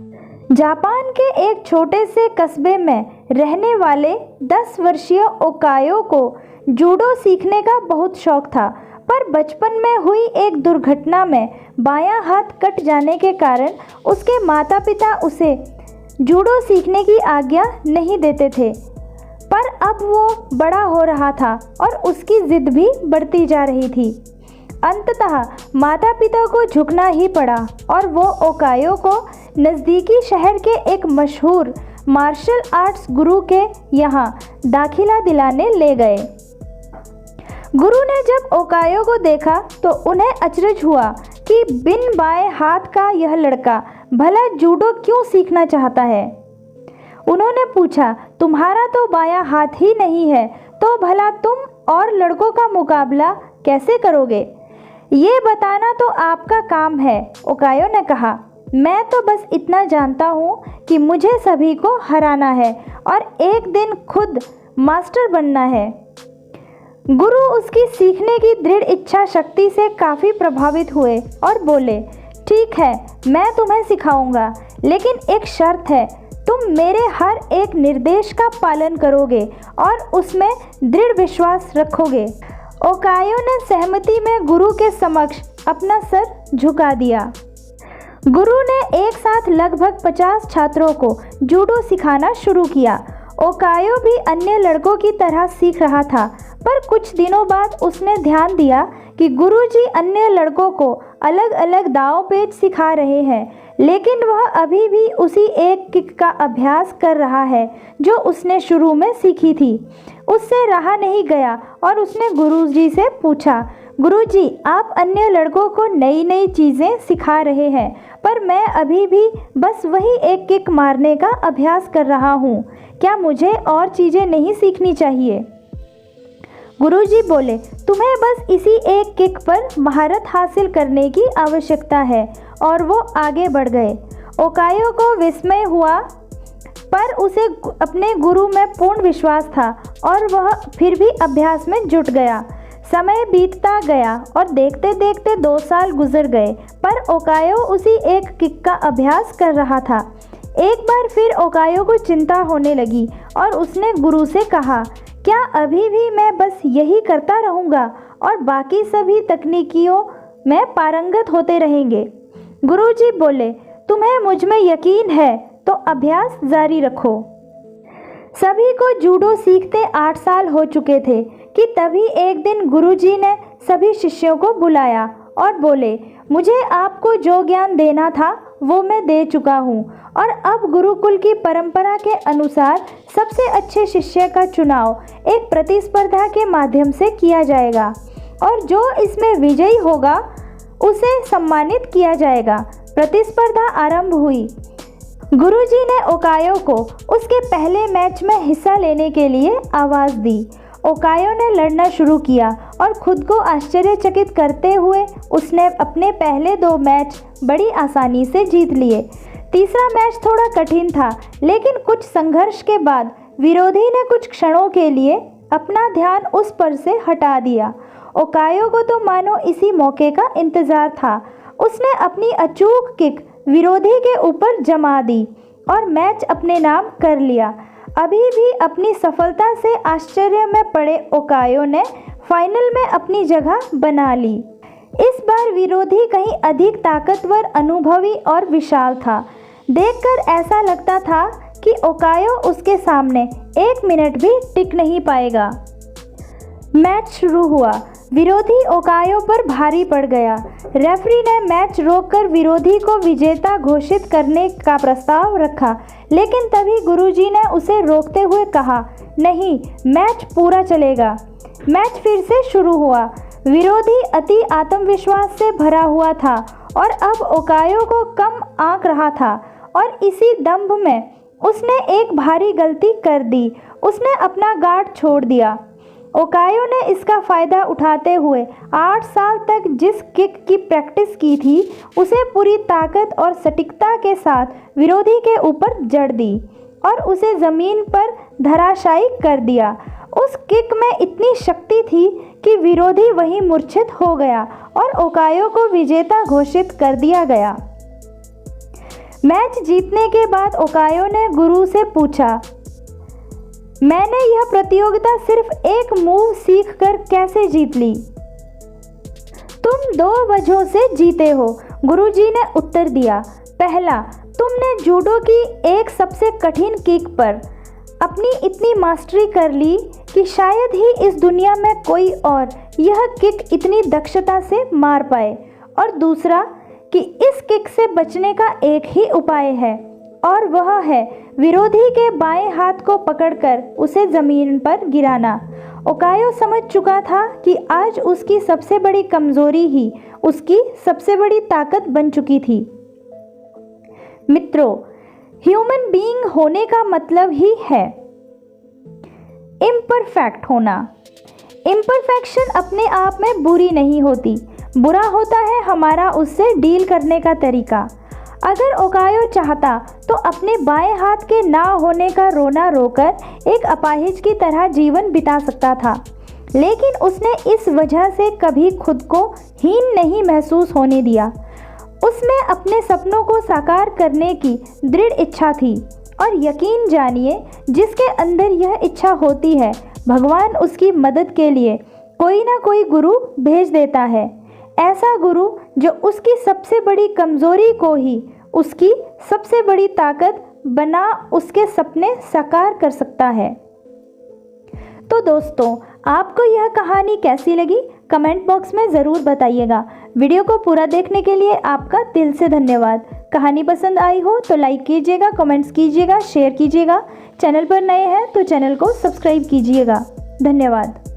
Japan के एक छोटे से कस्बे में रहने वाले 10 वर्षीय ओकायो को जूडो सीखने का बहुत शौक था, पर बचपन में हुई एक दुर्घटना में बायां हाथ कट जाने के कारण उसके माता-पिता उसे जूडो सीखने की आज्ञा नहीं देते थे। पर अब वो बड़ा हो रहा था और उसकी जिद भी बढ़ती जा रही थी। अंततः माता-पिता को झुकना ही पड़ा और वो ओकायो को नज़दीकी शहर के एक मशहूर मार्शल आर्ट्स गुरु के यहाँ दाखिला दिलाने ले गए। गुरु ने जब ओकायो को देखा तो उन्हें अचरज हुआ कि बिन बाएं हाथ का यह लड़का भला जूडो क्यों सीखना चाहता है। उन्होंने पूछा, तुम्हारा तो बायां हाथ ही नहीं है, तो भला तुम और लड़कों का मुकाबला कैसे करोगे? ये बताना तो आपका काम है। ओकायो ने कहा, मैं तो बस इतना जानता हूँ कि मुझे सभी को हराना है और एक दिन खुद मास्टर बनना है। गुरु उसकी सीखने की दृढ़ इच्छा शक्ति से काफ़ी प्रभावित हुए और बोले, ठीक है, मैं तुम्हें सिखाऊंगा, लेकिन एक शर्त है, तुम मेरे हर एक निर्देश का पालन करोगे और उसमें दृढ़ विश्वास रखोगे। ओकायो ने सहमति में गुरु के समक्ष अपना सर झुका दिया। गुरु ने एक साथ लगभग 50 छात्रों को जूडो सिखाना शुरू किया। ओकायो भी अन्य लड़कों की तरह सीख रहा था, पर कुछ दिनों बाद उसने ध्यान दिया कि गुरुजी अन्य लड़कों को अलग अलग दांव पेच सिखा रहे हैं, लेकिन वह अभी भी उसी एक किक का अभ्यास कर रहा है जो उसने शुरू में सीखी थी। उससे रहा नहीं गया और उसने गुरुजी से पूछा, गुरुजी, आप अन्य लड़कों को नई नई चीज़ें सिखा रहे हैं, पर मैं अभी भी बस वही एक किक मारने का अभ्यास कर रहा हूँ। क्या मुझे और चीज़ें नहीं सीखनी चाहिए? गुरुजी बोले, तुम्हें बस इसी एक किक पर महारत हासिल करने की आवश्यकता है, और वो आगे बढ़ गए। ओकायो को विस्मय हुआ, पर उसे अपने गुरु में पूर्ण विश्वास था और वह फिर भी अभ्यास में जुट गया। समय बीतता गया और देखते देखते 2 साल गुजर गए, पर ओकायो उसी एक किक का अभ्यास कर रहा था। एक बार फिर ओकायो को चिंता होने लगी और उसने गुरु से कहा, क्या अभी भी मैं बस यही करता रहूँगा और बाकी सभी तकनीकियों में पारंगत होते रहेंगे? गुरुजी बोले, तुम्हें मुझ में यकीन है तो अभ्यास जारी रखो। सभी को जूडो सीखते 8 साल हो चुके थे कि तभी एक दिन गुरुजी ने सभी शिष्यों को बुलाया और बोले, मुझे आपको जो ज्ञान देना था वो मैं दे चुका हूँ और अब गुरुकुल की परंपरा के अनुसार सबसे अच्छे शिष्य का चुनाव एक प्रतिस्पर्धा के माध्यम से किया जाएगा और जो इसमें विजयी होगा उसे सम्मानित किया जाएगा। प्रतिस्पर्धा आरंभ हुई। गुरुजी ने ओकायो को उसके पहले मैच में हिस्सा लेने के लिए आवाज़ दी। ओकायो ने लड़ना शुरू किया और खुद को आश्चर्यचकित करते हुए उसने अपने पहले 2 मैच बड़ी आसानी से जीत लिए। तीसरा मैच थोड़ा कठिन था, लेकिन कुछ संघर्ष के बाद विरोधी ने कुछ क्षणों के लिए अपना ध्यान उस पर से हटा दिया। ओकायो को तो मानो इसी मौके का इंतज़ार था। उसने अपनी अचूक किक विरोधी के ऊपर जमा दी और मैच अपने नाम कर लिया। अभी भी अपनी सफलता से आश्चर्य में पड़े ओकायो ने फाइनल में अपनी जगह बना ली। इस बार विरोधी कहीं अधिक ताकतवर, अनुभवी और विशाल था। देखकर ऐसा लगता था कि ओकायो उसके सामने 1 मिनट भी टिक नहीं पाएगा। मैच शुरू हुआ। विरोधी ओकायो पर भारी पड़ गया। रेफरी ने मैच रोककर विरोधी को विजेता घोषित करने का प्रस्ताव रखा, लेकिन तभी गुरुजी ने उसे रोकते हुए कहा, नहीं, मैच पूरा चलेगा। मैच फिर से शुरू हुआ। विरोधी अति आत्मविश्वास से भरा हुआ था और अब ओकायो को कम आंक रहा था और इसी दंभ में उसने एक भारी गलती कर दी। उसने अपना गार्ड छोड़ दिया। ओकायो ने इसका फ़ायदा उठाते हुए 8 साल तक जिस किक की प्रैक्टिस की थी उसे पूरी ताकत और सटीकता के साथ विरोधी के ऊपर जड़ दी और उसे ज़मीन पर धराशायी कर दिया। उस किक में इतनी शक्ति थी कि विरोधी वहीं मूर्छित हो गया और ओकायो को विजेता घोषित कर दिया गया। मैच जीतने के बाद ओकायो ने गुरु से पूछा, मैंने यह प्रतियोगिता सिर्फ एक मूव सीखकर कैसे जीत ली? तुम 2 वजहों से जीते हो, गुरुजी ने उत्तर दिया। पहला, तुमने जूडो की एक सबसे कठिन किक पर अपनी इतनी मास्टरी कर ली कि शायद ही इस दुनिया में कोई और यह किक इतनी दक्षता से मार पाए। और दूसरा कि इस किक से बचने का एक ही उपाय है और वह है विरोधी के बाएं हाथ को पकड़कर उसे ज़मीन पर गिराना। ओकायो समझ चुका था कि आज उसकी सबसे बड़ी कमज़ोरी ही उसकी सबसे बड़ी ताकत बन चुकी थी। मित्रों, ह्यूमन बीइंग होने का मतलब ही है इम्परफेक्ट होना। इम्परफेक्शन अपने आप में बुरी नहीं होती, बुरा होता है हमारा उससे डील करने का तरीका। अगर ओकायो चाहता तो अपने बाएं हाथ के ना होने का रोना रोकर एक अपाहिज की तरह जीवन बिता सकता था, लेकिन उसने इस वजह से कभी खुद को हीन नहीं महसूस होने दिया। उसमें अपने सपनों को साकार करने की दृढ़ इच्छा थी और यकीन जानिए, जिसके अंदर यह इच्छा होती है, भगवान उसकी मदद के लिए कोई ना कोई गुरु भेज देता है। ऐसा गुरु जो उसकी सबसे बड़ी कमज़ोरी को ही उसकी सबसे बड़ी ताकत बना उसके सपने साकार कर सकता है। तो दोस्तों, आपको यह कहानी कैसी लगी कमेंट बॉक्स में ज़रूर बताइएगा। वीडियो को पूरा देखने के लिए आपका दिल से धन्यवाद। कहानी पसंद आई हो तो लाइक कीजिएगा, कमेंट्स कीजिएगा, शेयर कीजिएगा। चैनल पर नए हैं तो चैनल को सब्सक्राइब कीजिएगा। धन्यवाद।